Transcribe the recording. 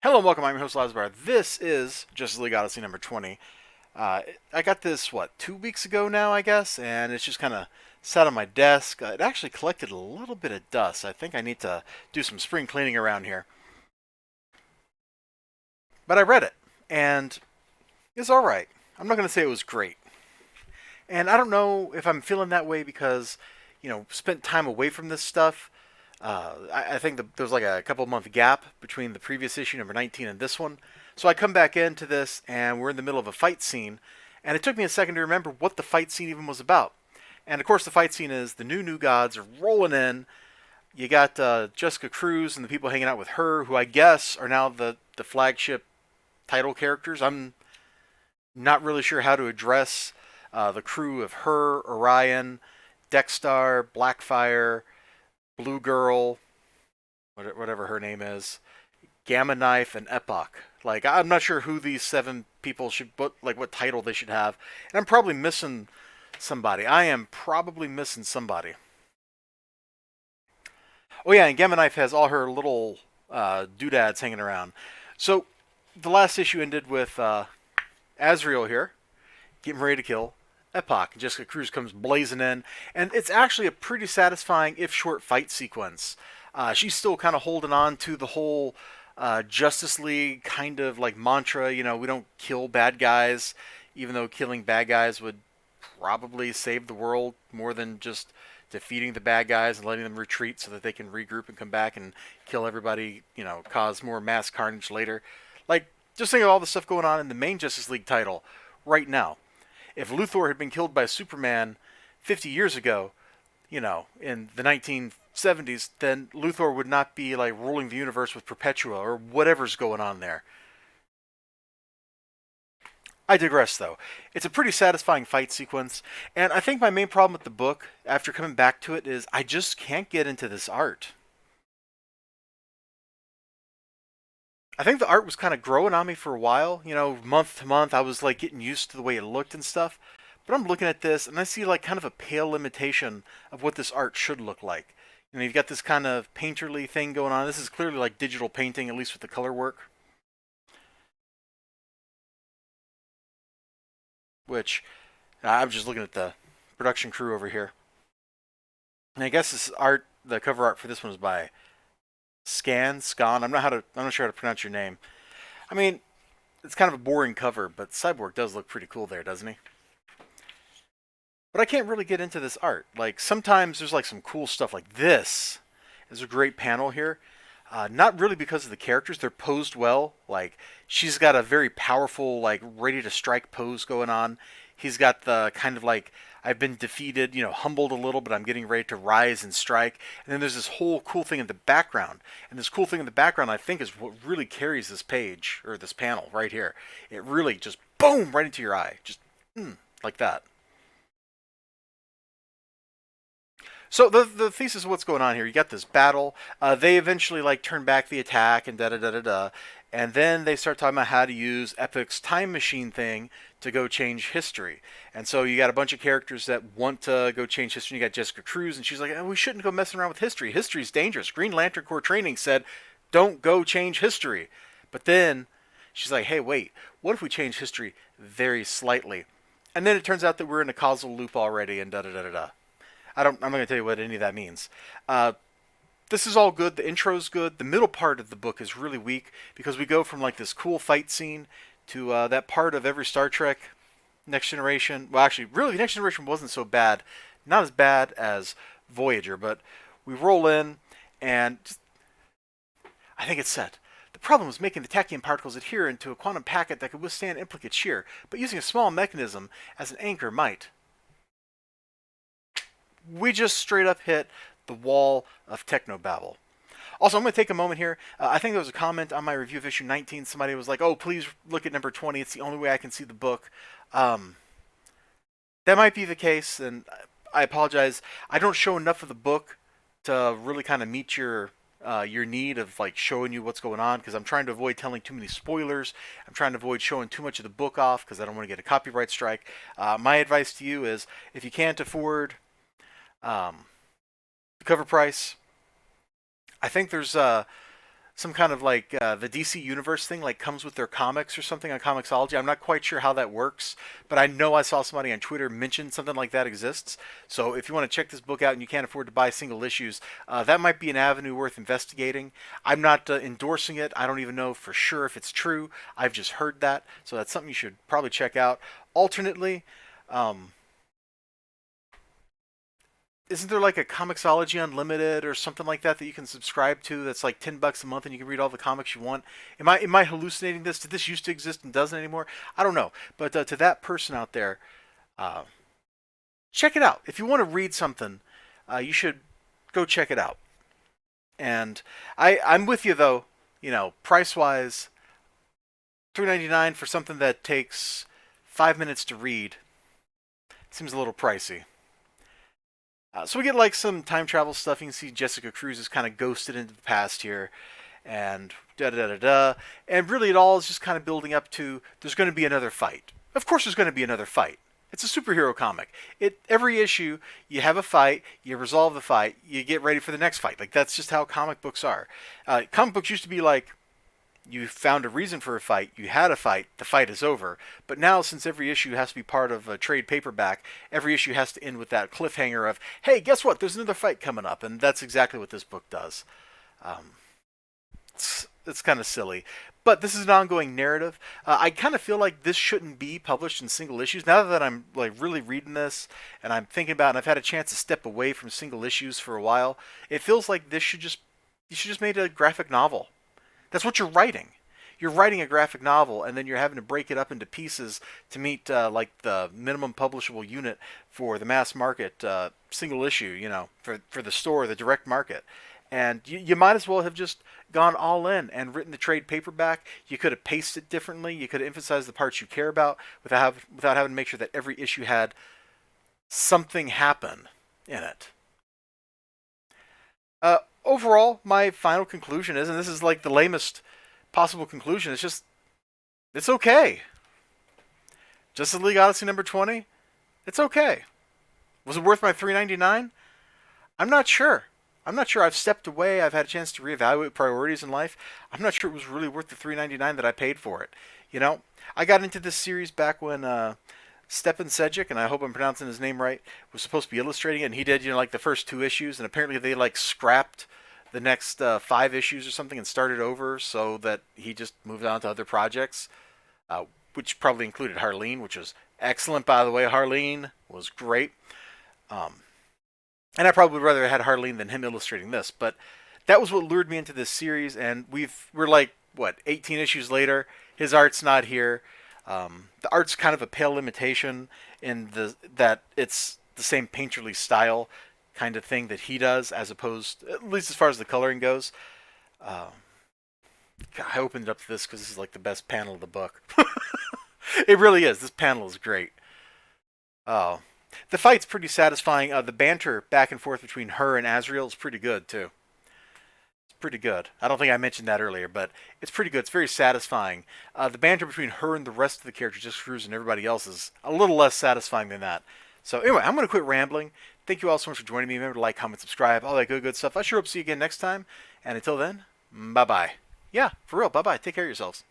Hello and welcome. I'm your host, Elizibar. This is Justice League Odyssey number 20. I got this, 2 weeks ago now, I guess, and it's just kind of sat on my desk. It actually collected a little bit of dust. I think I need to do some spring cleaning around here. But I read it, and it's alright. I'm not going to say it was great. And I don't know if I'm feeling that way because, spent time away from this stuff. I think there was like a couple month gap between the previous issue, number 19, and this one. So I come back into this, and we're in the middle of a fight scene, and it took me a second to remember what the fight scene even was about. And of course, the fight scene is the new gods are rolling in. You got Jessica Cruz and the people hanging out with her, who I guess are now the flagship title characters. I'm not really sure how to address the crew of her, Orion, Dexstar, Blackfire, Blue Girl, whatever her name is, Gamma Knife, and Epoch. Like, I'm not sure who these seven people should, what title they should have. And I'm probably missing somebody. I am probably missing somebody. Oh yeah, and Gamma Knife has all her little doodads hanging around. So the last issue ended with Azrael here, getting ready to kill Epoch. Jessica Cruz comes blazing in, and it's actually a pretty satisfying, if short, fight sequence. She's still kind of holding on to the whole Justice League kind of like mantra. We don't kill bad guys, even though killing bad guys would probably save the world more than just defeating the bad guys and letting them retreat so that they can regroup and come back and kill everybody, cause more mass carnage later. Like, just think of all the stuff going on in the main Justice League title right now. If Luthor had been killed by Superman 50 years ago, in the 1970s, then Luthor would not be like ruling the universe with Perpetua or whatever's going on there. I digress, though. It's a pretty satisfying fight sequence, and I think my main problem with the book, after coming back to it, is I just can't get into this art. I think the art was kind of growing on me for a while. Month to month, I was like getting used to the way it looked and stuff. But I'm looking at this and I see like kind of a pale imitation of what this art should look like. You've got this kind of painterly thing going on. This is clearly like digital painting, at least with the color work. Which I'm just looking at the production crew over here. And I guess this art, the cover art for this one is by Scan. I'm not sure how to pronounce your name. I mean, it's kind of a boring cover, but Cyborg does look pretty cool there, doesn't he? But I can't really get into this art. Like, sometimes there's like some cool stuff like this. There's a great panel here. Not really because of the characters. They're posed well. Like, she's got a very powerful, like, ready to strike pose going on. He's got the kind of like, I've been defeated, humbled a little, but I'm getting ready to rise and strike. And then there's this whole cool thing in the background. And this cool thing in the background, I think, is what really carries this page, or this panel right here. It really just, boom, right into your eye. Just, like that. So the thesis of what's going on here, you got this battle. They eventually like turn back the attack and da da da da da, and then they start talking about how to use Epic's time machine thing to go change history. And so you got a bunch of characters that want to go change history. You got Jessica Cruz, and she's like, oh, we shouldn't go messing around with history. History's dangerous. Green Lantern Corps training said, don't go change history. But then she's like, hey, wait, what if we change history very slightly? And then it turns out that we're in a causal loop already, and da da da da da. I'm not going to tell you what any of that means. This is all good. The intro's good. The middle part of the book is really weak because we go from like this cool fight scene to that part of every Star Trek Next Generation. Well, actually, really, Next Generation wasn't so bad. Not as bad as Voyager, but we roll in and just, I think it's set. The problem was making the tachyon particles adhere into a quantum packet that could withstand implicate shear, but using a small mechanism as an anchor might. We just straight up hit the wall of technobabble. Also, I'm going to take a moment here. I think there was a comment on my review of issue 19. Somebody was like, oh, please look at number 20. It's the only way I can see the book. That might be the case, and I apologize. I don't show enough of the book to really kind of meet your need of like showing you what's going on because I'm trying to avoid telling too many spoilers. I'm trying to avoid showing too much of the book off because I don't want to get a copyright strike. My advice to you is if you can't afford the cover price. I think there's some kind of like the DC Universe thing, like comes with their comics or something on Comixology. I'm not quite sure how that works, but I know I saw somebody on Twitter mention something like that exists. So if you want to check this book out and you can't afford to buy single issues, that might be an avenue worth investigating. I'm not endorsing it. I don't even know for sure if it's true. I've just heard that, so that's something you should probably check out. Alternately, um, isn't there like a Comixology Unlimited or something like that that you can subscribe to that's like $10 a month and you can read all the comics you want? Am I hallucinating this? Did this used to exist and doesn't anymore? I don't know. But to that person out there, uh, check it out. If you want to read something, you should go check it out. And I'm with you though. You know, price wise, $3.99 for something that takes 5 minutes to read seems a little pricey. So we get like some time travel stuff. You can see Jessica Cruz is kind of ghosted into the past here, and da da da da. And really, it all is just kind of building up to there's going to be another fight. Of course, there's going to be another fight. It's a superhero comic. Every issue you have a fight, you resolve the fight, you get ready for the next fight. Like that's just how comic books are. Comic books used to be like you found a reason for a fight, you had a fight, the fight is over. But now, since every issue has to be part of a trade paperback, every issue has to end with that cliffhanger of, hey, guess what? There's another fight coming up. And that's exactly what this book does. Um, it's kind of silly. But this is an ongoing narrative. I kind of feel like this shouldn't be published in single issues. Now that I'm like really reading this and I'm thinking about it and I've had a chance to step away from single issues for a while, it feels like you should just make a graphic novel. That's what you're writing. You're writing a graphic novel, and then you're having to break it up into pieces to meet like the minimum publishable unit for the mass market single issue. You know, for the store, the direct market. And you might as well have just gone all in and written the trade paperback. You could have paced it differently. You could have emphasized the parts you care about without having to make sure that every issue had something happen in it. Overall, my final conclusion is, and this is like the lamest possible conclusion, it's okay. Justice League Odyssey number 20, it's okay. Was it worth my $3.99? I'm not sure. I'm not sure. I've stepped away. I've had a chance to reevaluate priorities in life. I'm not sure it was really worth the $3.99 that I paid for it. You know, I got into this series back when Stepan Sejic, and I hope I'm pronouncing his name right, was supposed to be illustrating it, and he did, you know, like the first 2 issues, and apparently they like scrapped the next 5 issues or something and started over, so that he just moved on to other projects, which probably included Harleen, which was excellent, by the way. Harleen was great. And I probably would rather have had Harleen than him illustrating this, but that was what lured me into this series, and we're like, what, 18 issues later, his art's not here. The art's kind of a pale imitation in that it's the same painterly style kind of thing that he does, as opposed, at least as far as the coloring goes. God, I opened it up to this because this is like the best panel of the book. It really is. This panel is great. Oh, the fight's pretty satisfying. The banter back and forth between her and Azrael is pretty good too. It's pretty good. I don't think I mentioned that earlier, but it's pretty good. It's very satisfying. The banter between her and the rest of the characters, just Cruz and everybody else, is a little less satisfying than that. So anyway, I'm going to quit rambling. Thank you all so much for joining me. Remember to like, comment, subscribe, all that good stuff. I sure hope to see you again next time. And until then, bye-bye. Yeah, for real, bye-bye. Take care of yourselves.